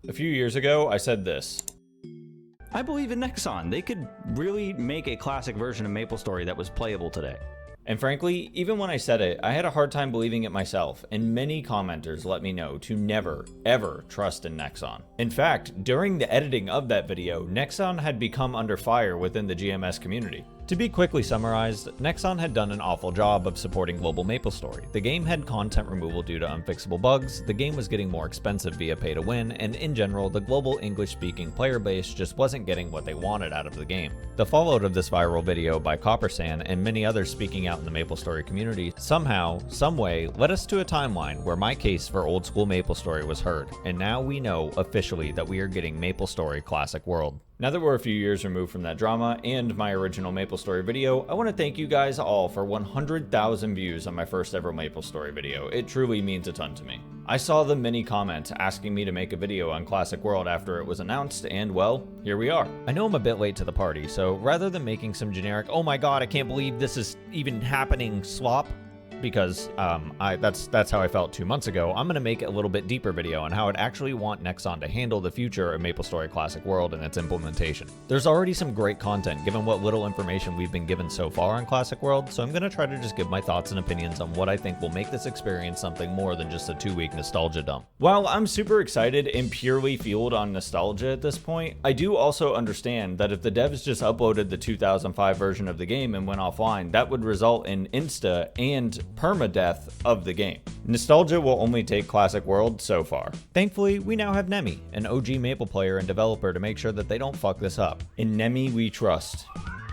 A few years ago, I said this. I believe in Nexon. They could really make a classic version of MapleStory that was playable today. And frankly, even when I said it, I had a hard time believing it myself, and many commenters let me know to never, ever trust in Nexon. In fact, during the editing of that video, Nexon had become under fire within the GMS community. To be quickly summarized, Nexon had done an awful job of supporting global MapleStory. The game had content removal due to unfixable bugs, the game was getting more expensive via pay to win, and in general, the global English-speaking player base just wasn't getting what they wanted out of the game. The fallout of this viral video by Coppersan and many others speaking out in the MapleStory community somehow, someway, led us to a timeline where my case for old school MapleStory was heard, and now we know officially that we are getting MapleStory Classic World. Now that we're a few years removed from that drama and my original MapleStory video, I want to thank you guys all for 100,000 views on my first ever MapleStory video. It truly means a ton to me. I saw the many comments asking me to make a video on Classic World after it was announced, and well, here we are. I know I'm a bit late to the party, so rather than making some generic, oh my god, I can't believe this is even happening slop, because that's how I felt 2 months ago, I'm going to make a little bit deeper video on how I'd actually want Nexon to handle the future of MapleStory Classic World and its implementation. There's already some great content given what little information we've been given so far on Classic World, so I'm going to try to just give my thoughts and opinions on what I think will make this experience something more than just a 2-week nostalgia dump. While I'm super excited and purely fueled on nostalgia at this point, I do also understand that if the devs just uploaded the 2005 version of the game and went offline, that would result in insta and permadeath of the game. Nostalgia will only take Classic World so far. Thankfully, we now have Nemi, an OG Maple player and developer, to make sure that they don't fuck this up. In Nemi we trust.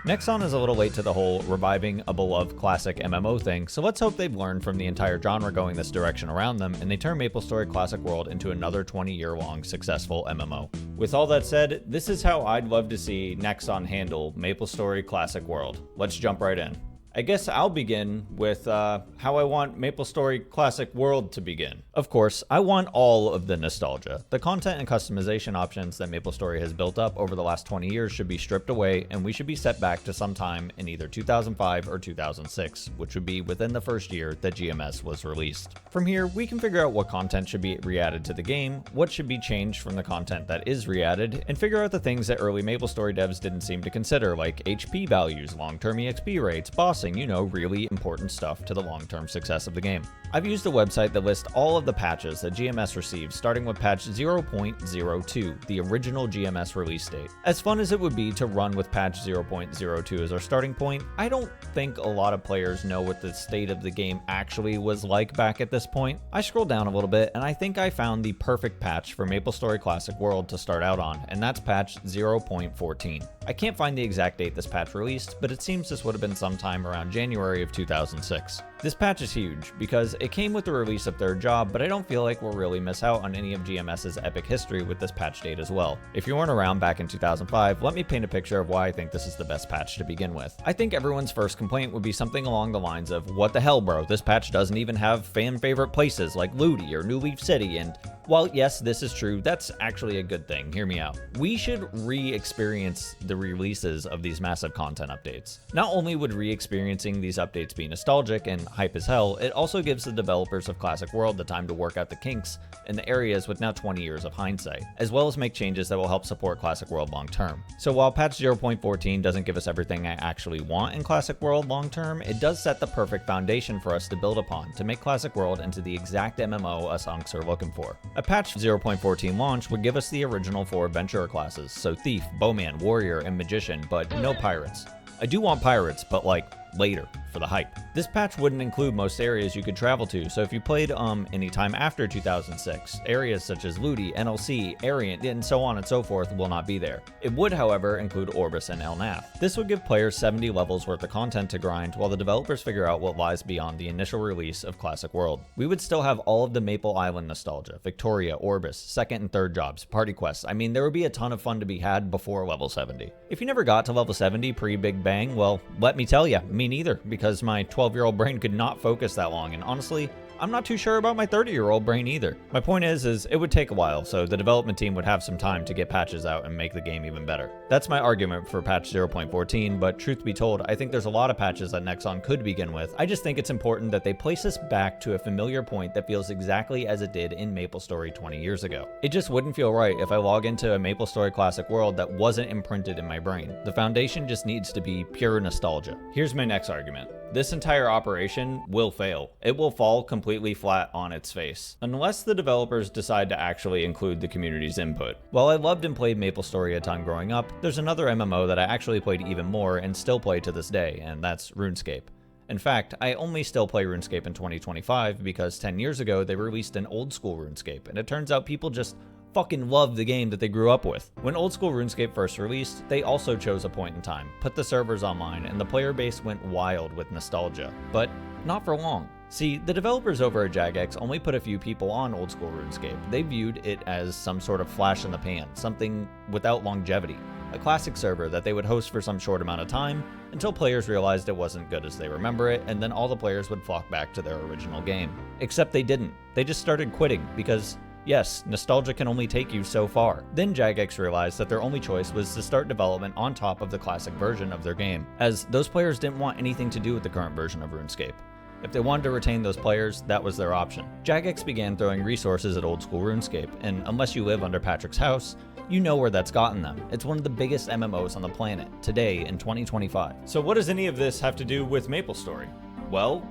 Nexon is a little late to the whole reviving a beloved classic MMO thing, so let's hope they've learned from the entire genre going this direction around them, and they turn MapleStory Classic World into another 20-year-long successful MMO. With all that said, this is how I'd love to see Nexon handle MapleStory Classic World. Let's jump right in. I guess I'll begin with how I want MapleStory Classic World to begin. Of course, I want all of the nostalgia. The content and customization options that MapleStory has built up over the last 20 years should be stripped away, and we should be set back to some time in either 2005 or 2006, which would be within the first year that GMS was released. From here, we can figure out what content should be re-added to the game, what should be changed from the content that is re-added, and figure out the things that early MapleStory devs didn't seem to consider, like HP values, long-term EXP rates, bossing, you know, really important stuff to the long-term success of the game. I've used a website that lists all of the patches that GMS received, starting with patch 0.02, the original GMS release date. As fun as it would be to run with patch 0.02 as our starting point, I don't think a lot of players know what the state of the game actually was like back at this point. I scrolled down a little bit, and I think I found the perfect patch for MapleStory Classic World to start out on, and that's patch 0.14. I can't find the exact date this patch released, but it seems this would have been sometime around January of 2006. This patch is huge because it came with the release of Third Job, but I don't feel like we'll really miss out on any of GMS's epic history with this patch date as well. If you weren't around back in 2005, let me paint a picture of why I think this is the best patch to begin with. I think everyone's first complaint would be something along the lines of, what the hell bro, this patch doesn't even have fan favorite places like Ludi or New Leaf City, and while yes, this is true, that's actually a good thing, hear me out. We should re-experience the releases of these massive content updates. Not only would re-experiencing these updates be nostalgic and hype as hell, it also gives the developers of Classic World the time to work out the kinks in the areas with now 20 years of hindsight, as well as make changes that will help support Classic World long term. So while patch 0.14 doesn't give us everything I actually want in Classic World long term, it does set the perfect foundation for us to build upon to make Classic World into the exact MMO us unks are looking for. A patch 0.14 launch would give us the original 4 adventurer classes, so Thief, Bowman, Warrior, and Magician, but no Pirates. I do want Pirates, but like, later, for the hype. This patch wouldn't include most areas you could travel to, so if you played anytime after 2006, areas such as Ludi, NLC, Ariant, and so on and so forth will not be there. It would, however, include Orbis and El Nath. This would give players 70 levels worth of content to grind while the developers figure out what lies beyond the initial release of Classic World. We would still have all of the Maple Island nostalgia, Victoria, Orbis, second and third jobs, party quests. I mean, there would be a ton of fun to be had before level 70. If you never got to level 70 pre-Big Bang, well, let me tell ya, me neither, because my 12-year-old brain could not focus that long, and honestly, I'm not too sure about my 30-year-old brain either. My point is it would take a while, so the development team would have some time to get patches out and make the game even better. That's my argument for patch 0.14, but truth be told, I think there's a lot of patches that Nexon could begin with. I just think it's important that they place us back to a familiar point that feels exactly as it did in MapleStory 20 years ago. It just wouldn't feel right if I log into a MapleStory Classic World that wasn't imprinted in my brain. The foundation just needs to be pure nostalgia. Here's my next argument. This entire operation will fail. It will fall completely flat on its face, unless the developers decide to actually include the community's input. While I loved and played MapleStory a ton growing up, there's another MMO that I actually played even more and still play to this day, and that's RuneScape. In fact, I only still play RuneScape in 2025 because 10 years ago they released an old school RuneScape, and it turns out people just fucking love the game that they grew up with. When old school RuneScape first released, they also chose a point in time, put the servers online, and the player base went wild with nostalgia. But not for long. See, the developers over at Jagex only put a few people on old school RuneScape. They viewed it as some sort of flash in the pan, something without longevity. A classic server that they would host for some short amount of time until players realized it wasn't good as they remember it, and then all the players would flock back to their original game. Except they didn't. They just started quitting because yes, nostalgia can only take you so far. Then Jagex realized that their only choice was to start development on top of the classic version of their game, as those players didn't want anything to do with the current version of RuneScape. If they wanted to retain those players, that was their option. Jagex began throwing resources at old school RuneScape, and unless you live under Patrick's house, you know where that's gotten them. It's one of the biggest MMOs on the planet, today in 2025. So what does any of this have to do with MapleStory? Well,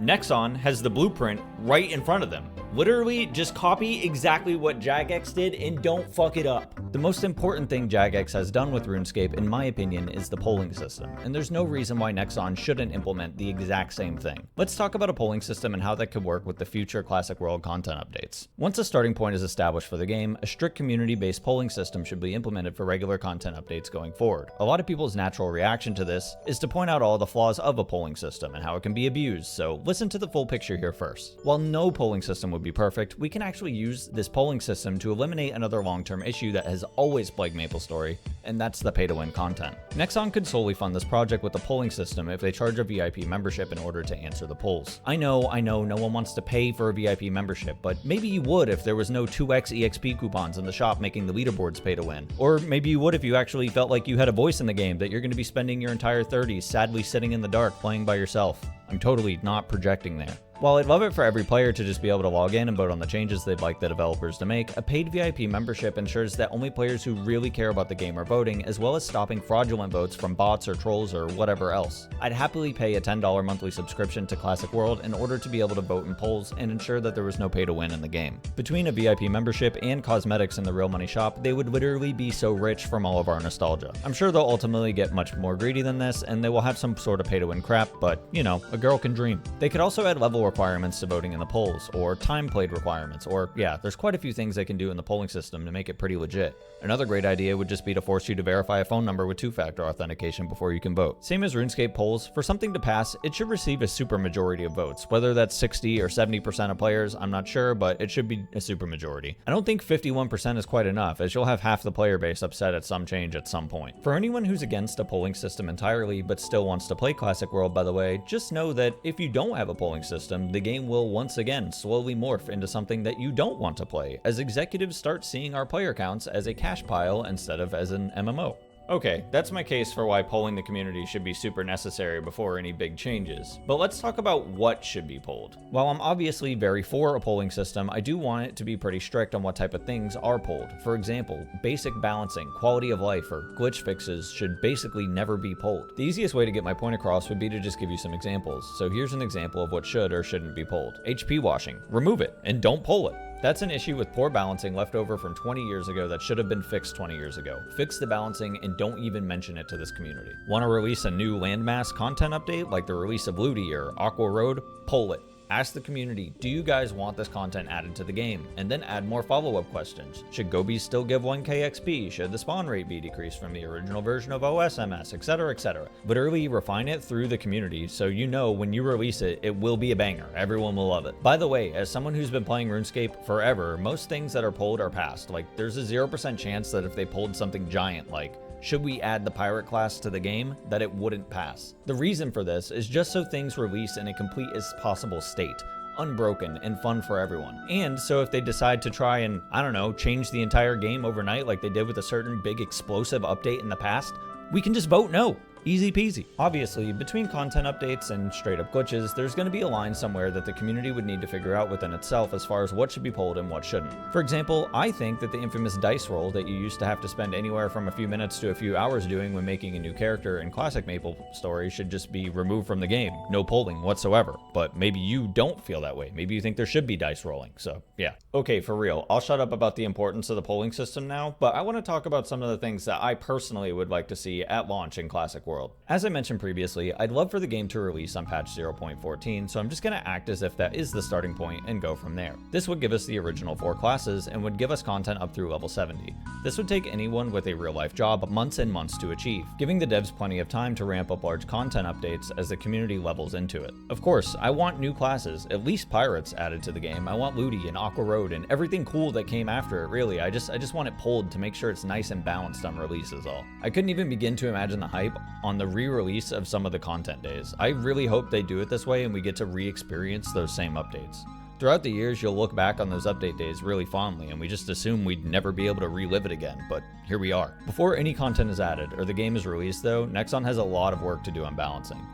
Nexon has the blueprint right in front of them. Literally, just copy exactly what Jagex did and don't fuck it up. The most important thing Jagex has done with RuneScape, in my opinion, is the polling system, and there's no reason why Nexon shouldn't implement the exact same thing. Let's talk about a polling system and how that could work with the future Classic World content updates. Once a starting point is established for the game, a strict community-based polling system should be implemented for regular content updates going forward. A lot of people's natural reaction to this is to point out all the flaws of a polling system and how it can be abused, so listen to the full picture here first. While no polling system would be perfect, we can actually use this polling system to eliminate another long-term issue that has always plagued MapleStory, and that's the pay-to-win content. Nexon could solely fund this project with the polling system if they charge a VIP membership in order to answer the polls. I know, no one wants to pay for a VIP membership, but maybe you would if there was no 2x EXP coupons in the shop making the leaderboards pay to win. Or maybe you would if you actually felt like you had a voice in the game that you're going to be spending your entire 30s sadly sitting in the dark playing by yourself. I'm totally not projecting there. While I'd love it for every player to just be able to log in and vote on the changes they'd like the developers to make, a paid VIP membership ensures that only players who really care about the game are voting, as well as stopping fraudulent votes from bots or trolls or whatever else. I'd happily pay a $10 monthly subscription to Classic World in order to be able to vote in polls and ensure that there was no pay to win in the game. Between a VIP membership and cosmetics in the real money shop, they would literally be so rich from all of our nostalgia. I'm sure they'll ultimately get much more greedy than this, and they will have some sort of pay to win crap, but you know, a girl can dream. They could also add level requirements to voting in the polls, or time played requirements, or yeah, there's quite a few things they can do in the polling system to make it pretty legit. Another great idea would just be to force you to verify a phone number with two-factor authentication before you can vote. Same as RuneScape polls, for something to pass, it should receive a super majority of votes. Whether that's 60 or 70% of players, I'm not sure, but it should be a super majority. I don't think 51% is quite enough, as you'll have half the player base upset at some change at some point. For anyone who's against a polling system entirely, but still wants to play Classic World, by the way, just know that if you don't have a polling system, the game will once again slowly morph into something that you don't want to play, as executives start seeing our player counts as a cash pile instead of as an MMO. Okay, that's my case for why polling the community should be super necessary before any big changes. But let's talk about what should be polled. While I'm obviously very for a polling system, I do want it to be pretty strict on what type of things are polled. For example, basic balancing, quality of life, or glitch fixes should basically never be polled. The easiest way to get my point across would be to just give you some examples. So here's an example of what should or shouldn't be polled. HP washing, remove it, and don't poll it. That's an issue with poor balancing left over from 20 years ago that should have been fixed 20 years ago. Fix the balancing and don't even mention it to this community. Want to release a new landmass content update like the release of Ludi or Aqua Road? Poll it. Ask the community, do you guys want this content added to the game? And then add more follow-up questions. Should Gobies still give 1k XP? Should the spawn rate be decreased from the original version of OSMS, etc, etc? Literally refine it through the community so you know when you release it, it will be a banger. Everyone will love it. By the way, as someone who's been playing RuneScape forever, most things that are polled are passed. Like, there's a 0% chance that if they pulled something giant like, should we add the pirate class to the game, that it wouldn't pass. The reason for this is just so things release in a complete as possible state. unbroken, and fun for everyone. And so if they decide to try and, I don't know, change the entire game overnight like they did with a certain big explosive update in the past, we can just vote no. Easy peasy. Obviously, between content updates and straight up glitches, there's going to be a line somewhere that the community would need to figure out within itself as far as what should be pulled and what shouldn't. For example, I think that the infamous dice roll that you used to have to spend anywhere from a few minutes to a few hours doing when making a new character in Classic MapleStory should just be removed from the game. No polling whatsoever. But maybe you don't feel that way. Maybe you think there should be dice rolling. So, yeah. Okay, for real. I'll shut up about the importance of the polling system now, but I want to talk about some of the things that I personally would like to see at launch in Classic World. As I mentioned previously, I'd love for the game to release on patch 0.14, so I'm just going to act as if that is the starting point and go from there. This would give us the original 4 classes and would give us content up through level 70. This would take anyone with a real-life job months and months to achieve, giving the devs plenty of time to ramp up large content updates as the community levels into it. Of course, I want new classes, at least pirates, added to the game. I want Ludi and Aqua Road and everything cool that came after it, really. I just want it pulled to make sure it's nice and balanced on release is all. I couldn't even begin to imagine the hype on the re-release of some of the content days. I really hope they do it this way and we get to re-experience those same updates. Throughout the years, you'll look back on those update days really fondly, and we just assume we'd never be able to relive it again, but here we are. Before any content is added or the game is released though, Nexon has a lot of work to do on balancing.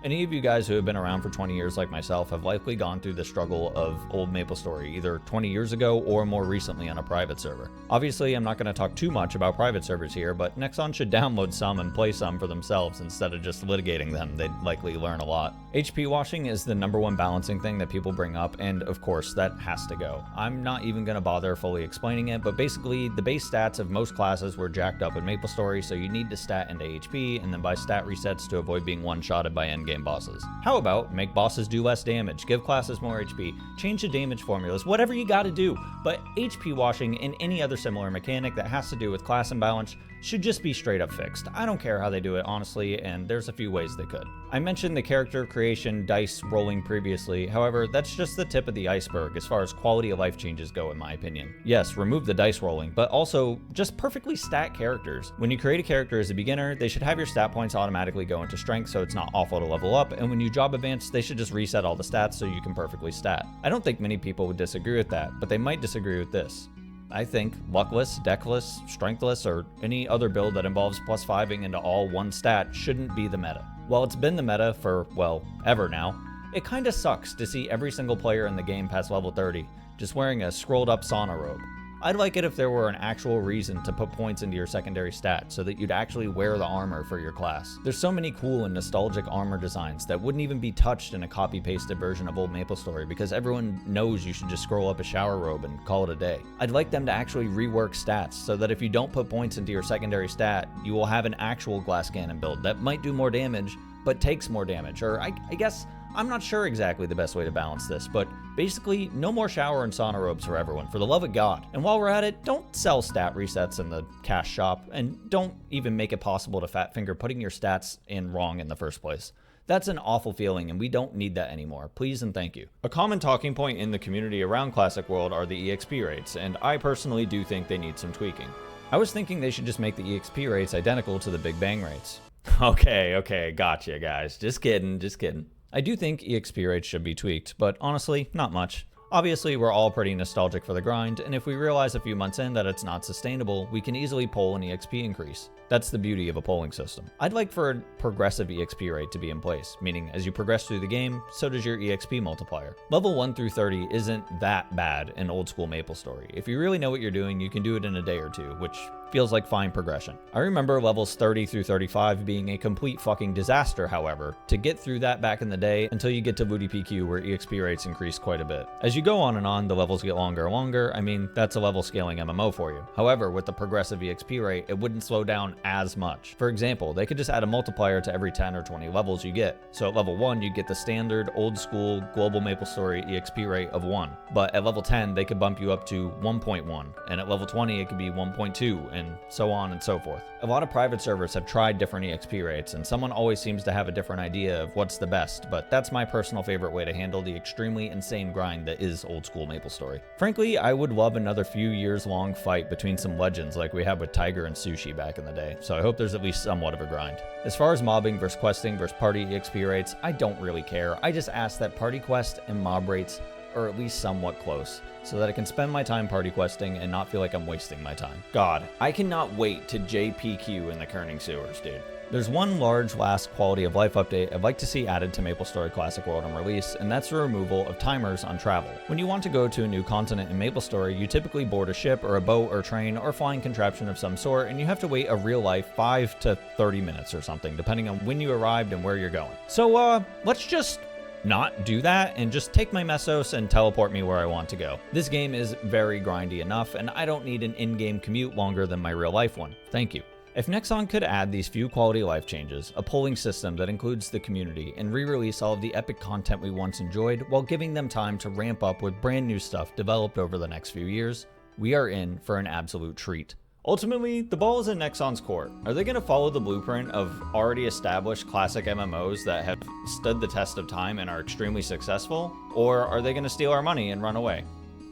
Any of you guys who have been around for 20 years like myself have likely gone through the struggle of old MapleStory either 20 years ago or more recently on a private server. Obviously, I'm not going to talk too much about private servers here, but Nexon should download some and play some for themselves instead of just litigating them. They'd likely learn a lot. HP washing is the #1 balancing thing that people bring up, and of course that has to go. I'm not even going to bother fully explaining it, but basically the base stats of most classes were jacked up in MapleStory, so you need to stat into HP and then buy stat resets to avoid being one-shotted by endgame bosses. How about make bosses do less damage, give classes more HP, change the damage formulas, whatever you gotta do, but HP washing and any other similar mechanic that has to do with class imbalance should just be straight up fixed. I don't care how they do it, honestly, and there's a few ways they could. I mentioned the character creation dice rolling previously, however, that's just the tip of the iceberg as far as quality of life changes go in my opinion. Yes, remove the dice rolling, but also just perfectly stat characters. When you create a character as a beginner, they should have your stat points automatically go into strength so it's not awful to level up, and when you job advance, they should just reset all the stats so you can perfectly stat. I don't think many people would disagree with that, but they might disagree with this. I think luckless, dexless, strengthless, or any other build that involves +5ing into all one stat shouldn't be the meta. While it's been the meta for, well, ever now, it kinda sucks to see every single player in the game past level 30 just wearing a scrolled up sauna robe. I'd like it if there were an actual reason to put points into your secondary stat so that you'd actually wear the armor for your class. There's so many cool and nostalgic armor designs that wouldn't even be touched in a copy-pasted version of old MapleStory because everyone knows you should just scroll up a shower robe and call it a day. I'd like them to actually rework stats so that if you don't put points into your secondary stat, you will have an actual glass cannon build that might do more damage but takes more damage, or I guess I'm not sure exactly the best way to balance this, but basically no more shower and sauna robes for everyone, for the love of God. And while we're at it, don't sell stat resets in the cash shop, and don't even make it possible to fat finger putting your stats in wrong in the first place. That's an awful feeling, and we don't need that anymore. Please and thank you. A common talking point in the community around Classic World are the EXP rates, and I personally do think they need some tweaking. I was thinking they should just make the EXP rates identical to the Big Bang rates. Okay, gotcha guys. Just kidding. I do think EXP rates should be tweaked, but honestly, not much. Obviously, we're all pretty nostalgic for the grind, and if we realize a few months in that it's not sustainable, we can easily poll an EXP increase. That's the beauty of a polling system. I'd like for a progressive EXP rate to be in place, meaning as you progress through the game, so does your EXP multiplier. Level 1 through 30 isn't that bad in old school MapleStory. If you really know what you're doing, you can do it in a day or two, which feels like fine progression. I remember levels 30 through 35 being a complete fucking disaster, however, to get through that back in the day until you get to Voodoo PQ where EXP rates increase quite a bit. As you go on and on, the levels get longer and longer. I mean, that's a level scaling MMO for you. However, with the progressive EXP rate, it wouldn't slow down as much. For example, they could just add a multiplier to every 10 or 20 levels you get. So at level 1, you get the standard old school global MapleStory EXP rate of 1. But at level 10, they could bump you up to 1.1. And at level 20, it could be 1.2, and so on and so forth. A lot of private servers have tried different EXP rates, and someone always seems to have a different idea of what's the best, but that's my personal favorite way to handle the extremely insane grind that is old school MapleStory. Frankly, I would love another few years long fight between some legends like we had with Tiger and Sushi back in the day, so I hope there's at least somewhat of a grind. As far as mobbing versus questing versus party EXP rates, I don't really care. I just ask that party quest and mob rates or at least somewhat close, so that I can spend my time party questing and not feel like I'm wasting my time. God, I cannot wait to JPQ in the Kerning sewers, dude. There's one large last quality of life update I'd like to see added to MapleStory Classic World on release, and that's the removal of timers on travel. When you want to go to a new continent in MapleStory, you typically board a ship or a boat or train or flying contraption of some sort, and you have to wait a real life 5 to 30 minutes or something, depending on when you arrived and where you're going. So, let's just not do that and just take my Mesos and teleport me where I want to go. This game is very grindy enough, and I don't need an in-game commute longer than my real life one. Thank you. If Nexon could add these few quality life changes, a polling system that includes the community, and re-release all of the epic content we once enjoyed while giving them time to ramp up with brand new stuff developed over the next few years, we are in for an absolute treat. Ultimately, the ball is in Nexon's court. Are they going to follow the blueprint of already established classic MMOs that have stood the test of time and are extremely successful? Or are they going to steal our money and run away?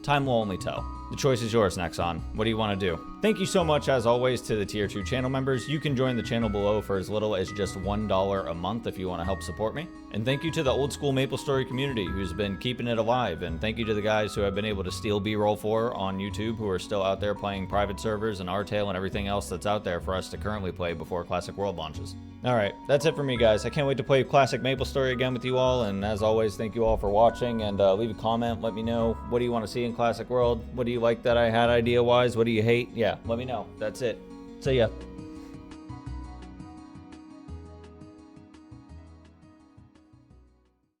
Time will only tell. The choice is yours, Nexon. What do you want to do? Thank you so much, as always, to the Tier 2 channel members. You can join the channel below for as little as just $1 a month if you want to help support me. And thank you to the Old School MapleStory community who's been keeping it alive. And thank you to the guys who I've been able to steal B-roll for on YouTube, who are still out there playing private servers and Artlane and everything else that's out there for us to currently play before Classic World launches. Alright, that's it for me, guys. I can't wait to play Classic MapleStory again with you all. And as always, thank you all for watching. And leave a comment. Let me know, what do you want to see in Classic World? What do you like that I had idea-wise? What do you hate? Yeah, let me know. That's it. See ya.